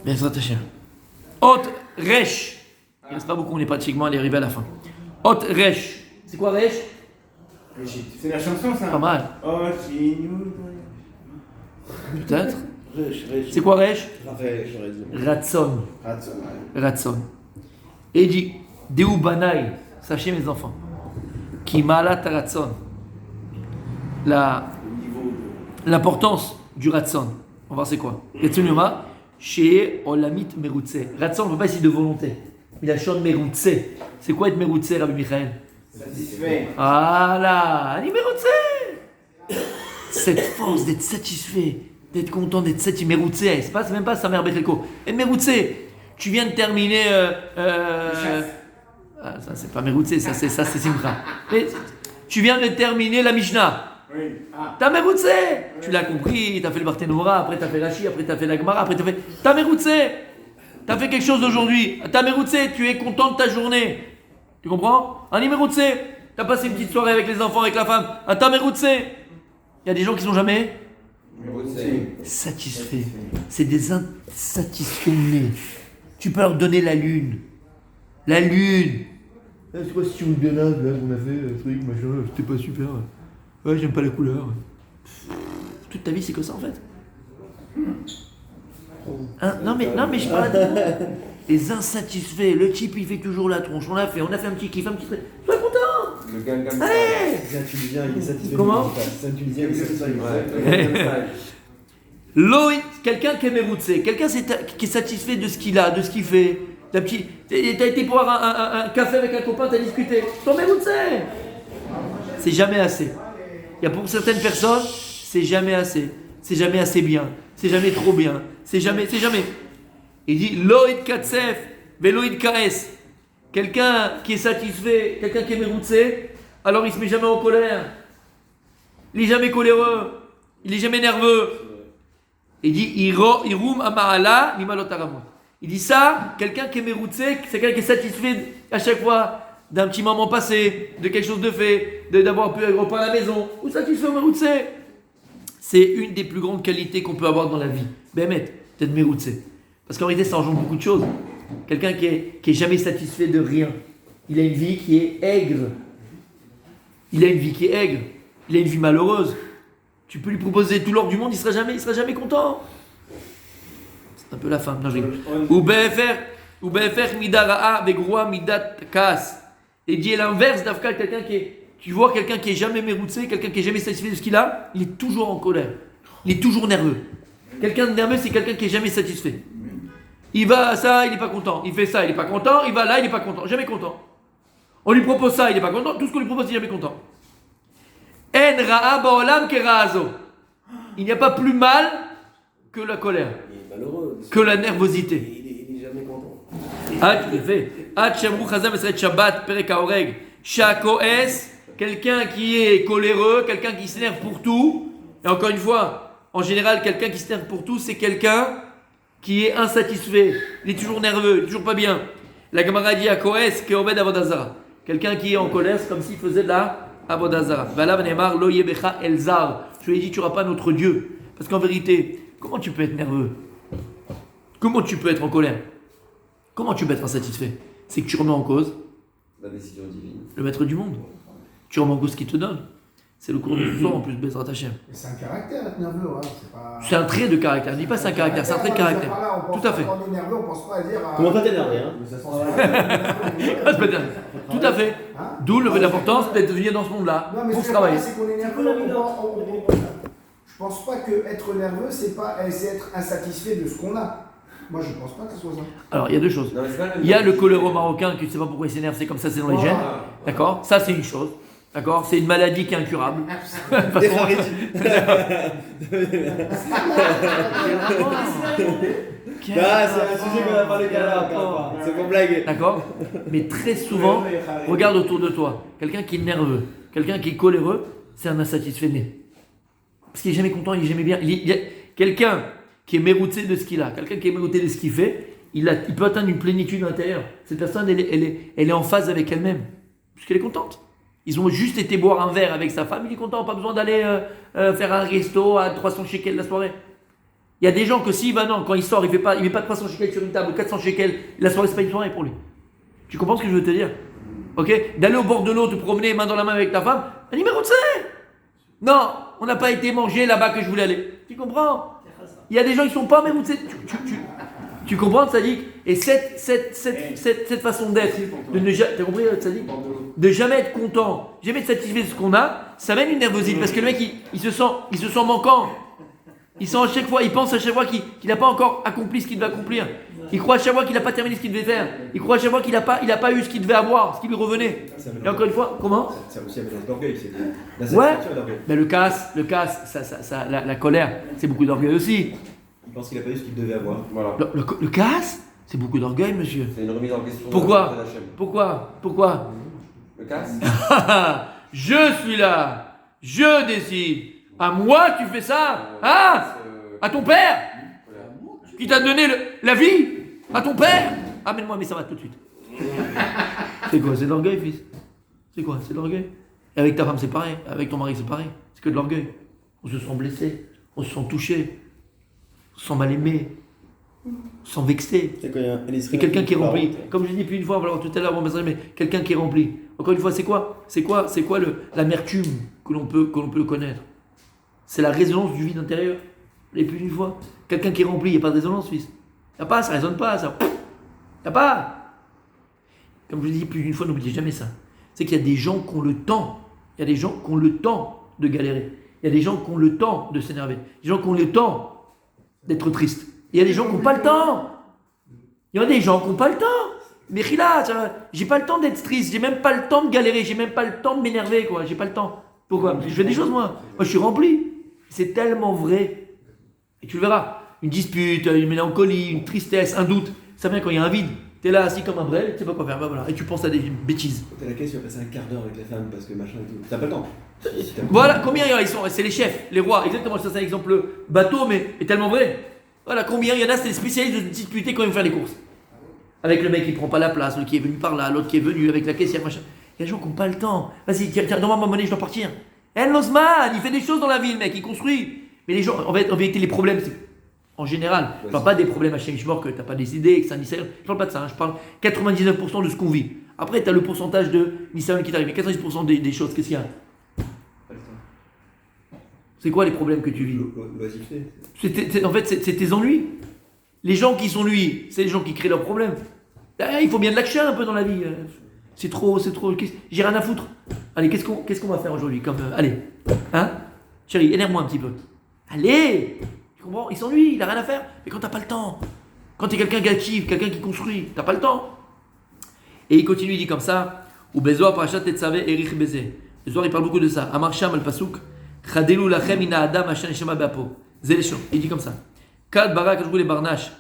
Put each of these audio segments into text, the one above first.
Bien sûr, Tachia. Hot Resh. Il ne reste pas beaucoup, on est pratiquement arrivé à la fin. Hot Resh. C'est quoi Resh? C'est la chanson ça. Pas mal. Oh, c'est nous. Peut-être. C'est quoi Resh? Ratson. Ouais. Ratson. Et il dit Deu Banai. Sachez mes enfants. Ki Malat Ratson. L'importance du Ratson. On va voir c'est quoi. Ratson Yoma. Chez Olamit Merutse. Ratson, on ne peut pas essayer de volonté. Il a chant Merutse. C'est quoi être Merutse, Rabbi Michael? Satisfait. Voilà, Ani Merutse. Cette force d'être satisfait, d'être content, d'être satisfait. Merutse, c'est même pas sa mère Bechelko. Et Merutse, tu viens de terminer. Ah, ça, c'est pas Merutse, ça, c'est Simcha. Mais tu viens de terminer la Mishnah. Oui. Ah. T'as Merutse. Tu l'as compris, t'as fait le Barthénora, après t'as fait Rashi, après t'as fait la Gemara, après t'as fait. T'as Merutse. T'as fait quelque chose d'aujourd'hui. T'as Merutse, tu es content de ta journée. Tu comprends? Ani Merutse. T'as passé une petite soirée avec les enfants, avec la femme. T'as Merutse. Il y a des gens qui sont jamais satisfaits. C'est des insatisfaits. Tu peux leur donner la lune. La lune. C'est quoi ce truc de là qu'on a fait, truc, machin, c'était pas super. Ouais, j'aime pas la couleur. Toute ta vie, c'est que ça en fait. Hein? Non mais je parle de les insatisfaits. Le type, il fait toujours la tronche. On a fait un petit kiff, un petit truc. Sois content. Le gars comme ça. Allez. C'est un Tunisien, il est satisfait. Comment? C'est un Tunisien, il est satisfait. Loïc, quelqu'un qui est méroutsé, quelqu'un qui est satisfait de ce qu'il a, de ce qu'il fait. T'as été boire un café avec un copain, t'as discuté. Ton méroutsé. C'est jamais assez. Il y a pour certaines personnes, c'est jamais assez. C'est jamais assez bien. C'est jamais trop bien. C'est jamais. Il dit Loïd Katsef, Veloïd Kaes. Quelqu'un qui est satisfait, quelqu'un qui est méroutsé, alors il se met jamais en colère. Il est jamais coléreux. Il est jamais nerveux. Il dit Irum Amaala Nimalotaramot. Il dit ça, quelqu'un qui est méroutsé, c'est quelqu'un qui est satisfait à chaque fois d'un petit moment passé, de quelque chose de fait, d'avoir pu repas à la maison, ou satisfait ou méroutsé. C'est une des plus grandes qualités qu'on peut avoir dans la vie. Bémet, d'être méroutsé. Parce qu'en réalité, ça engendre beaucoup de choses. Quelqu'un qui est jamais satisfait de rien. Il a une vie qui est aigre. Il a une vie qui est aigre. Il a une vie malheureuse. Tu peux lui proposer tout l'or du monde, il sera jamais content. C'est un peu la fin. Non, je rigole. Ou befer midara'a vegroa midat kas. Et dit l'inverse d'Afka, quelqu'un qui est. Tu vois quelqu'un qui est jamais méroutsé, quelqu'un qui est jamais satisfait de ce qu'il a, il est toujours en colère. Il est toujours nerveux. Quelqu'un de nerveux, c'est quelqu'un qui est jamais satisfait. Il va à ça, il n'est pas content. Il fait ça, il n'est pas content. Il va là, il n'est pas content. Jamais content. On lui propose ça, il n'est pas content. Tout ce qu'on lui propose, il n'est jamais content. En ra'a ba'olam kera'azo. Il n'y a pas plus mal que la colère, que la nervosité. Il est jamais content. Quelqu'un qui est coléreux, quelqu'un qui s'énerve pour tout. Et encore une fois, en général, quelqu'un qui s'énerve pour tout, c'est quelqu'un qui est insatisfait. Il est toujours nerveux, il est toujours pas bien. La Gemara dit à Koès, qui est Obed Avodazara. Quelqu'un qui est en colère, c'est comme s'il faisait de la Avodazara. Vala Benemar, lo yebecha elzar. Je lui ai dit, tu n'auras pas notre Dieu. Parce qu'en vérité, comment tu peux être nerveux? Comment tu peux être en colère? Comment tu peux être insatisfait? C'est que tu remets en cause La décision divine. le maître du monde. Tu remets en cause ce qu'il te donne. C'est le cours de ce soir en plus, Bezrat Hashem. C'est un caractère être nerveux, hein. C'est un trait de caractère. Ne dis pas c'est un caractère, c'est un trait de caractère. Tout à fait. Quand on est nerveux, on pense pas à dire. Comment pas t'énerver, hein? Tout à fait. D'où l'importance d'être venu dans ce monde-là Non, mais pour ce que travailler. c'est qu'on est nerveux. Je pense pas que être nerveux, c'est être insatisfait de ce qu'on a. Moi, je pense pas que ce soit ça. Alors, il y a deux choses. Il y a le coléreux marocain qui ne sait pas pourquoi il s'énerve, c'est comme ça, c'est dans les gènes. D'accord? Ça, c'est une chose. D'accord? C'est une maladie qui est incurable. Ah, c'est un sujet qu'on a parlé tout à l'heure. C'est pour blaguer. D'accord? Mais très souvent, regarde autour de toi. Quelqu'un qui est nerveux, quelqu'un qui est coléreux, c'est un insatisfait né. Parce qu'il n'est jamais content, il est jamais bien. Quelqu'un qui est mérouté de ce qu'il a, quelqu'un qui est mérouté de ce qu'il fait, il peut atteindre une plénitude intérieure. Cette personne, elle est en phase avec elle-même. Puisqu'elle est contente. Ils ont juste été boire un verre avec sa femme, il est content, pas besoin d'aller faire un resto à 300 shekels la soirée. Il y a des gens que si, non, quand il sort, il met pas de 300 shekels sur une table ou 400 shekels, la soirée, c'est pas une soirée pour lui. Tu comprends ce que je veux te dire? Ok? D'aller au bord de l'eau, te promener main dans la main avec ta femme, un numéro de c'est. Non, on n'a pas été manger là-bas que je voulais aller. Tu comprends? Il y a des gens qui sont pas mais tu comprends, Tzadik? Et cette façon d'être, de ne jamais, t'as compris, Tzadik? De jamais être content, jamais être satisfait de ce qu'on a, ça mène une nervosité parce que le mec il se sent manquant. Il pense à chaque fois qu'il n'a pas encore accompli ce qu'il devait accomplir. Il croit à chaque fois qu'il n'a pas terminé ce qu'il devait faire. Il croit à chaque fois qu'il n'a pas eu ce qu'il devait avoir, ce qui lui revenait. Et encore une fois, comment? Ça aussi un mélange d'orgueil, c'est la Ouais, satisfaction et d'orgueil. mais le casse, la colère, c'est beaucoup d'orgueil aussi. Il pense qu'il n'a pas eu ce qu'il devait avoir. Voilà. Le casse, c'est beaucoup d'orgueil, monsieur. C'est une remise en question. Pourquoi? de la chaîne. Pourquoi? Le casse. Je suis là, je décide. À moi, tu fais ça? Ah? À ton père? Qui t'a donné la vie? À ton père? Amène-moi, mais ça va tout de suite. C'est quoi? C'est de l'orgueil, fils? C'est quoi? C'est de l'orgueil? Et avec ta femme, c'est pareil. Avec ton mari, c'est pareil. C'est que de l'orgueil. On se sent blessé. On se sent touché. On se sent mal aimé. On se sent vexé. Et quelqu'un qui est rempli. Comme je l'ai dit plus une fois, alors tout à l'heure, mais quelqu'un qui est rempli. Encore une fois, c'est quoi l'amertume que l'on peut connaître? C'est la résonance du vide intérieur. Et plus d'une fois, quelqu'un qui est rempli, il n'y a pas de résonance, fils. Il n'y a pas, ça ne résonne pas, ça. Il n'y a pas. Comme je le dis plus d'une fois, n'oubliez jamais ça. C'est qu'il y a des gens qui ont le temps. Il y a des gens qui ont le temps de galérer. Il y a des gens qui ont le temps de s'énerver. Des gens qui ont le temps d'être tristes. Il y a des gens qui n'ont pas le temps. Il y a des gens qui n'ont pas le temps. Mais là, j'ai pas le temps d'être triste. J'ai même pas le temps de galérer. J'ai même pas le temps de m'énerver, quoi. J'ai pas le temps. Pourquoi? Parce que je fais des choses, moi. Moi, je suis rempli. C'est tellement vrai. Et tu le verras. Une dispute, une mélancolie, une tristesse, un doute. Ça vient quand il y a un vide. Tu es là assis comme un brel, tu sais pas quoi faire. Bah, voilà. Et tu penses à des bêtises. T'as la caisse, tu vas passer un quart d'heure avec la femme parce que machin et tout. T'as pas le temps. Voilà, combien ils sont? C'est les chefs, les rois. Exactement, ça c'est un exemple bateau, mais est tellement vrai. Voilà, combien il y en a, c'est des spécialistes de disputer quand ils vont faire les courses. Avec le mec qui prend pas la place, l'autre qui est venu par là, l'autre qui est venu avec la caissière, machin. Il y a des gens qui n'ont pas le temps. Vas-y, tiens, donne-moi ma monnaie, je dois partir. L'Osman, il fait des choses dans la vie, le mec, il construit. Mais les gens, en vérité, les problèmes, c'est en général, je ne parle pas des problèmes à Shemishmor que tu n'as pas décidé, que c'est un Nissaïon. Je ne parle pas de ça, hein, je parle 99% de ce qu'on vit. Après, tu as le pourcentage de Nissaïon qui t'arrive. Mais 90% des choses, qu'est-ce qu'il y a? C'est quoi les problèmes que tu vis? En fait, c'est tes ennuis. Les gens qui s'ennuient, c'est les gens qui créent leurs problèmes. Il faut bien de l'action un peu dans la vie. C'est trop. J'ai rien à foutre. Allez, qu'est-ce qu'on va faire aujourd'hui allez, hein? Chérie, énerve-moi un petit peu. Allez! Tu comprends? Il s'ennuie, il a rien à faire. Mais quand t'as pas le temps, quand t'es quelqu'un qui active, quelqu'un qui construit, t'as pas le temps. Et il continue, il dit comme ça, ou Bezoar parashat Tetzavé Erich Bezé. Bezoar, il parle beaucoup de ça. Amar Sham al Pasuk, Chadelu lachem ina adam asher neshama be'apo. Zéleshon. Il dit comme ça. Kad barak ajou les barnaches.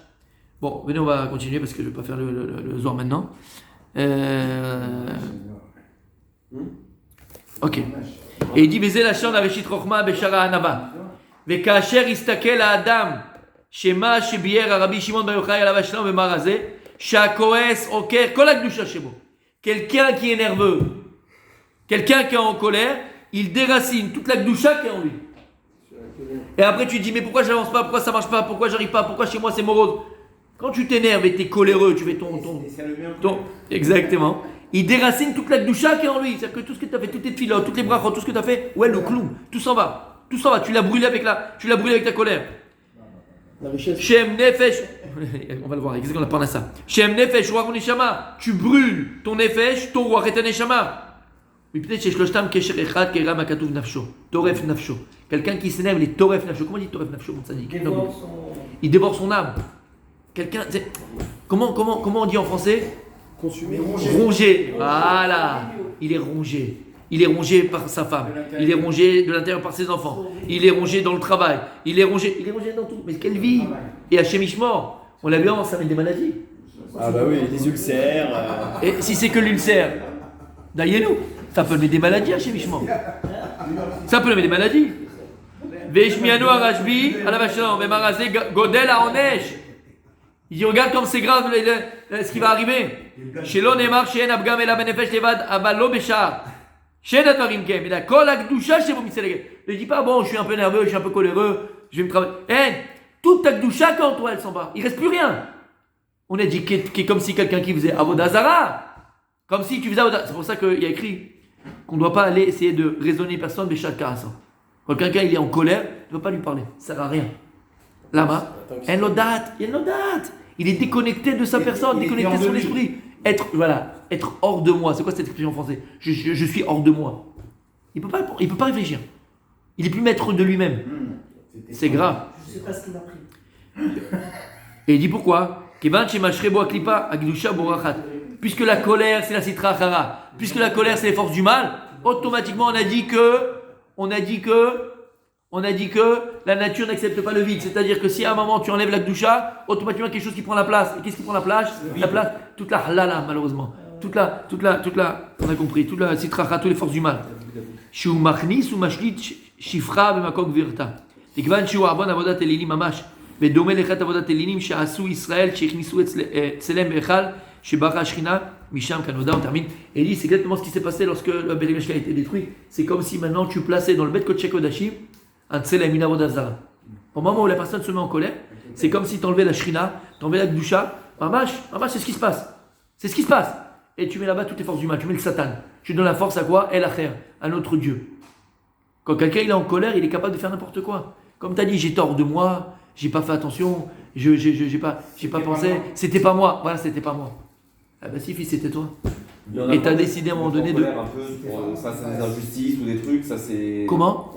Bon, venez, on va continuer parce que je vais pas faire le Zohar maintenant. Ok. Et il dit Bezé lachon areshit rochma beshara hanava. וכאשר יסתכל האדם שמה שביאר הרבי שמעון בר יוחאי עליו השלום במר הזה שהכועס עוקר כל הקדושה שבו. Quelqu'un qui est nerveux, quelqu'un qui est en colère, il déracine toute la gdoucha qui est en lui. Et après tu te dis mais pourquoi j'avance pas, pourquoi ça marche pas, pourquoi j'arrive pas, pourquoi chez moi c'est morose. Quand tu t'énerves et t'es coléreux, tu fais ton exactement. Il déracine toute la gdoucha qui est en lui. C'est-à-dire que tout ce que tu as fait, toutes tes filotes, toutes les brachot, tout ce que tu as fait, ouais le clou, tout s'en va. Tout ça va, tu l'as brûlé avec ta colère. La richesse. Shem Nefesh, on va le voir, qu'est-ce qu'on apprend à ça? Shem Nefesh, roi Neshama, tu brûles ton Nefesh, ton roi Reta Neshama. Mais peut-être chez Shloshtam, Kesher Echad, Keram Akatouv Nafsho, Toref Nafsho. Quelqu'un qui s'énerve, les Toref Nafsho. Comment on dit Toref Nafsho, mon sadique? Il dévore son âme. Quelqu'un, comment on dit en français? Consumé. Ronger. Voilà, il est rongé. Il est rongé par sa femme, il est rongé de l'intérieur par ses enfants, il est rongé dans le travail, il est rongé dans tout. Mais quelle vie! Et à Shemishmor, on l'a vu avant, ça met des maladies. Ah bah oui, des ulcères. Et si c'est que l'ulcère, d'ailleurs, ça peut mettre des maladies à Shemishmor. Ça peut mettre des maladies. Veshmiano Arashbi, à la vachalon, Vemarazé Godel à Onesh. Il dit regarde comme c'est grave ce qui va arriver. Shelo Nemar, Shen Abgam et la Benefesh Levad, Abalo Beshar. Ne dis pas bon, je suis un peu nerveux, je suis un peu coléreux, je vais me travailler. toute ta Gdoucha, quand toi, elle s'en va. Il reste plus rien. On a dit qui est comme si quelqu'un qui faisait Avodah Zara. Comme si tu faisais Avodah. C'est pour ça qu'il y a écrit qu'on ne doit pas aller essayer de raisonner personne, mais chaque cas. Quand quelqu'un il est en colère, tu ne dois pas lui parler. Ça ne sert à rien. Lama, il est déconnecté de sa personne, déconnecté de son esprit. Être hors de moi. C'est quoi cette expression en français? Je suis hors de moi. Il peut pas réfléchir. Il est plus maître de lui-même. C'est grave. Je sais pas ce qu'il a pris. Et il dit pourquoi? Puisque la colère, c'est la sitra achara. Puisque la colère, c'est les forces du mal, automatiquement, on a dit que la nature n'accepte pas le vide. C'est-à-dire que si à un moment tu enlèves la Gdoucha, automatiquement quelque chose qui prend la place. Et qu'est-ce qui prend la place? Toute la halala, malheureusement. Toute la, on a compris, toute la sitracha, toutes les forces du mal. Shu machnis ou mashlit shifra b'makok virta. Tikvan shu arbon avodat elinim mamash. ודומה לאחת עבודת אלילים שעשו ישראל שהכניסו אצלם בהיכל שברא השכינה משם כנודע. On termine. Et il dit c'est exactement ce qui s'est passé lorsque le Beth Amikdash a été détruit. C'est comme si maintenant tu plaçais dans le Beth Kodesh Kodashim un tselem, une avodah zara. Au moment où la personne se met en colère, c'est comme si tu enlevais la shrina, tu enlevais la gdusha. Mamash, c'est ce qui se passe. C'est ce qui se passe. Et tu mets là-bas toutes les forces du mal. Tu mets le satan. Tu donnes la force à quoi? El Acher, un autre Dieu. Quand quelqu'un il est en colère, il est capable de faire n'importe quoi. Comme tu as dit, j'ai tort de moi. J'ai pas fait attention, j'ai pas pensé, c'était pas moi, voilà, c'était pas moi. Ah bah si, fils, c'était toi. Et t'as décidé à un moment donné de. Un peu face à des injustices ou des trucs, ça c'est. Comment?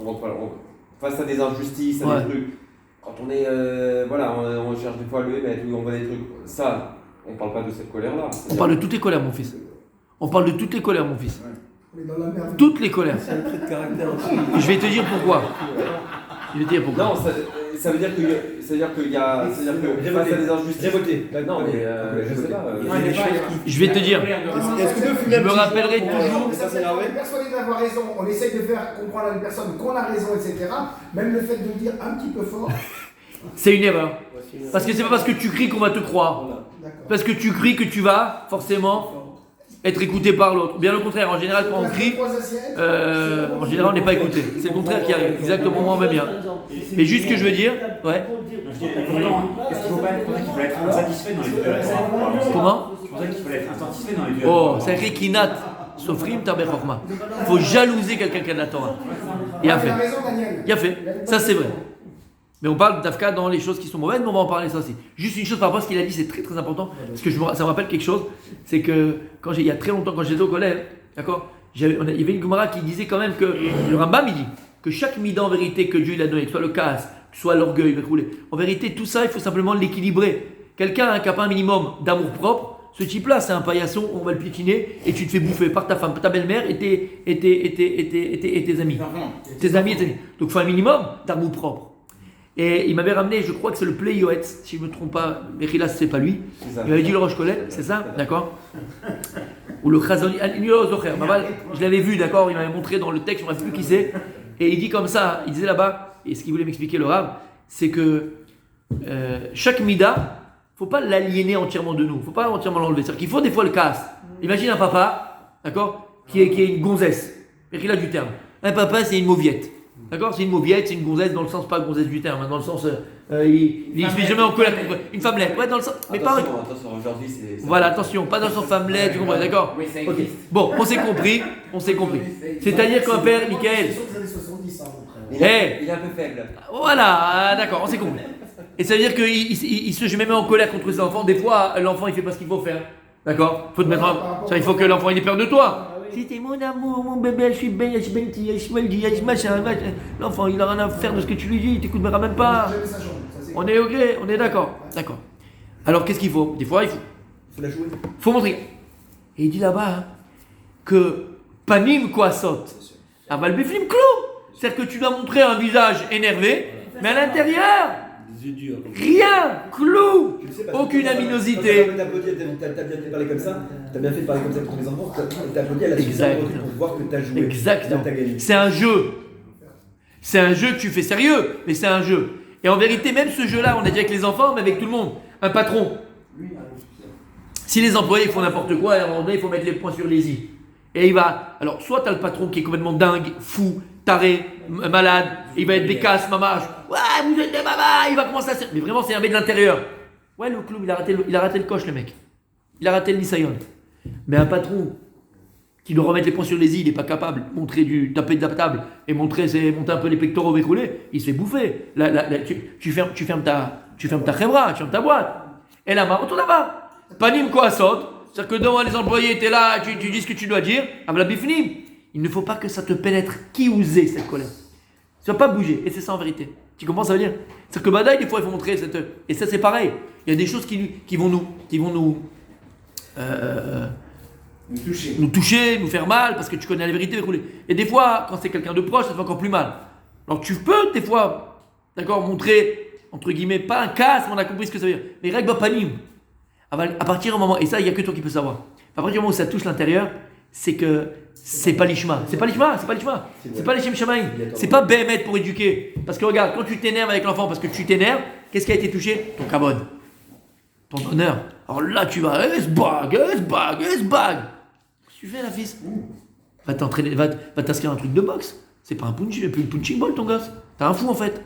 Face à des injustices, à des trucs. Quand on est. on cherche des fois à le mettre, on voit des trucs. Ça, on parle pas de cette colère-là. On parle de toutes les colères, mon fils. On parle de toutes les colères, mon fils. On est dans la merde. Toutes les colères. C'est un trait de caractère. Je vais te dire pourquoi. Non, ça veut dire que face à des injustices. Révolté. Non, mais je sais pas. Je vais te dire. Je me rappellerai toujours. On est persuadé d'avoir raison. On essaye de faire comprendre à une personne qu'on a raison, etc. Même le fait de dire un petit peu fort. C'est une erreur. Parce que c'est pas parce que tu cries qu'on va te croire. Parce que tu cries que tu vas forcément être écouté par l'autre. Bien au contraire, en général, quand on crie, en général, on n'est pas écouté. C'est le contraire qui arrive. Exactement, moi, on va bien. Mais juste ce que je veux dire, ouais. Est-ce qu'il faut pas être insatisfait dans les deux? Comment? C'est pour ça qu'il fallait être insatisfait dans les deux. Oh, c'est un kinat. Sofrim taber chokma. Il faut jalouser quelqu'un qui a de la Torah. Il a fait. Il a fait. Ça, c'est vrai. Mais on parle d'Afka dans les choses qui sont mauvaises, mais on va en parler ça aussi. Juste une chose par rapport à ce qu'il a dit, c'est très très important. Parce que ça me rappelle quelque chose. C'est que il y a très longtemps, quand j'étais au collège, d'accord, il y avait une Gemara qui disait quand même que, le Rambam il dit, que chaque mida en vérité que Dieu il a donné, que ce soit le casse, que ce soit l'orgueil, en vérité tout ça il faut simplement l'équilibrer. Quelqu'un qui n'a pas un minimum d'amour propre, ce type-là c'est un paillasson, on va le piétiner et tu te fais bouffer par ta femme, ta belle-mère et tes amis. Tes amis. Donc il faut un minimum d'amour propre. Et il m'avait ramené, je crois que c'est le Play Yoetz, si je ne me trompe pas, Merilas c'est pas lui. Il m'avait dit le Roche Collet, c'est ça, d'accord? Ou le Chazoni, je l'avais vu, d'accord, il m'avait montré dans le texte, on ne sait plus qui c'est. Et il dit comme ça, il disait là-bas, et ce qu'il voulait m'expliquer le Rav, c'est que chaque mida, il ne faut pas l'aliéner entièrement de nous, il ne faut pas entièrement l'enlever. C'est-à-dire qu'il faut des fois le casse. Imagine un papa, d'accord, qui est une gonzesse, Merilas du terme. Un papa, c'est une mauviette. D'accord, c'est une mauviette, c'est une gonzesse dans le sens pas gonzesse du terme, dans le sens il se met jamais en colère, une femmelette, ouais dans le sens. Mais attention aujourd'hui c'est. Voilà, attention, pas dans le sens femmelette, tu comprends, d'accord? Oui, ça okay. existe. Bon, on s'est compris. C'est-à-dire qu'un père, Michael. Il est un peu faible. Voilà, d'accord, on s'est compris. Et ça veut dire qu'il se met même en colère contre ses enfants. Des fois, l'enfant il fait pas ce qu'il faut faire. D'accord? Faut te mettre il faut que l'enfant il ait peur de toi. C'était mon amour, mon bébé, je suis ben, je suis benti, je suis maldi, je suis machin. L'enfant, il a rien à faire de ce que tu lui dis, il t'écoutera même pas. On est ok, on est d'accord. D'accord. Alors qu'est-ce qu'il faut? Des fois, il faut la jouer. Faut montrer. Et il dit là-bas que panim quoi saute. Aval beflim clou. C'est-à-dire que tu dois montrer un visage énervé, mais à l'intérieur, rien, clou, aucune aminosité. T'as bien parlé comme ça, t'as bien fait de parler comme ça pour les enfants, t'as applaudi à la suite pour voir que t'as joué. Exactement. C'est un jeu. C'est un jeu que tu fais sérieux, mais c'est un jeu. Et en vérité, même ce jeu-là, on a dit avec les enfants, mais avec tout le monde. Un patron. Si les employés font n'importe quoi, à un moment donné, il faut mettre les points sur les i. Et il va. Alors, soit tu as le patron qui est complètement dingue, fou, taré, malade, il va être bécasse, mamache. Ouais, vous êtes des mamas, il va commencer à se... Mais vraiment, c'est un mec de l'intérieur. Ouais, le clou, il a raté le coche, le mec. Il a raté le Nisayon. Mais un patron qui doit remettre les points sur les i, il n'est pas capable de taper de la table et monter un peu les pectoraux écroulés, il se fait bouffer. Tu fermes ta chèvra, tu fermes ta boîte. Et là, retourne là-bas. Panim quoi saute. C'est-à-dire que devant les employés, tu es là, tu dis ce que tu dois dire. Avec la bifnim. Il ne faut pas que ça te pénètre. Qui osait cette colère? Tu ne vas pas bouger. Et c'est ça en vérité. Tu comprends ce que ça veut dire? C'est que Badaï, des fois, il faut montrer cette. Et ça, c'est pareil. Il y a des choses qui vont nous toucher, nous faire mal, parce que tu connais la vérité. Et des fois, quand c'est quelqu'un de proche, ça te fait encore plus mal. Alors tu peux, des fois, d'accord, montrer, entre guillemets, pas un casse, mais on a compris ce que ça veut dire. Mais règle panim. À partir du moment, et ça, il n'y a que toi qui peux savoir. À partir du moment où ça touche l'intérieur, c'est que c'est pas l'ishma. C'est pas l'ishma. C'est pas l'ishem shamaïm. C'est pas béhémet pour éduquer. Parce que regarde, quand tu t'énerves avec l'enfant parce que tu t'énerves, qu'est-ce qui a été touché? Ton kabod. Ton honneur. Alors là, tu vas, esbag. Tu fais la fils. Va t'entraîner, va t'inscrire à un truc de boxe. C'est pas un punching ball ton gosse. T'es un fou en fait.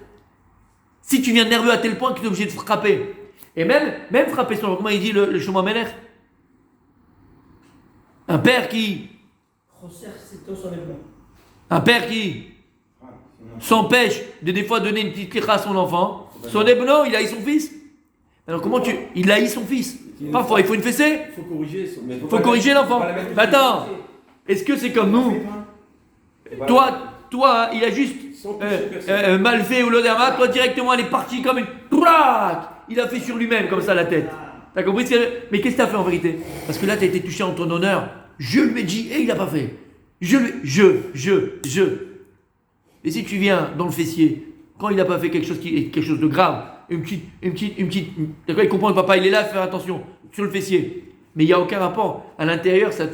Si tu viens nerveux à tel point que tu es obligé de frapper. Et même frapper son. Comment il dit le Shlomo Melech? Un père qui s'empêche de des fois donner une petite licha à son enfant. Son ébno, il haït son fils. Alors comment il haït son fils? Parfois il faut une fessée. Il faut corriger l'enfant. Mais attends, est-ce que c'est comme nous? Toi, il a juste mal fait ou l'odéama, toi directement elle est partie comme une... Il a fait sur lui-même comme ça la tête. T'as compris ce que... Mais qu'est-ce que t'as fait en vérité? Parce que là t'as été touché en ton honneur. Je lui ai dit et il n'a pas fait. Et si tu viens dans le fessier, quand il n'a pas fait quelque chose de grave, une petite, d'accord, il comprend le papa, il est là, faire attention sur le fessier. Mais il n'y a aucun rapport. À l'intérieur, ça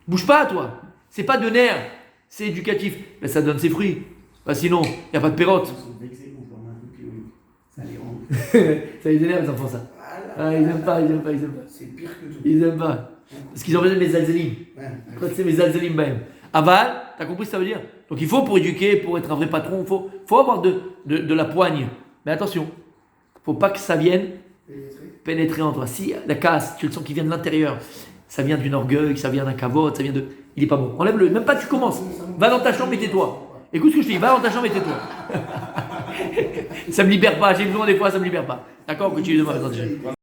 bouge pas, toi. C'est pas de nerfs, c'est éducatif. Mais ça donne ses fruits. Bah, sinon, il n'y a pas de pérotte. Ça les énerve les enfants, ça. Ah, ils aiment pas. C'est pire que tout. Ils aiment pas. Parce qu'ils ont besoin de mes alzélim. Quand c'est mes alzélim, même. Aval, t'as compris ce que ça veut dire? Donc il faut, pour éduquer, pour être un vrai patron, faut avoir de la poigne. Mais attention, faut pas que ça vienne pénétrer en toi. Si la casse, tu le sens qui vient de l'intérieur, ça vient d'une orgueil, ça vient d'un cavote, ça vient de... Il est pas bon. Enlève-le, même pas tu commences. Va dans ta chambre et tais-toi. Écoute ce que je te dis, va dans ta chambre et tais-toi. Ça me libère pas, j'ai besoin des fois, ça me libère pas. D'accord, continue demain.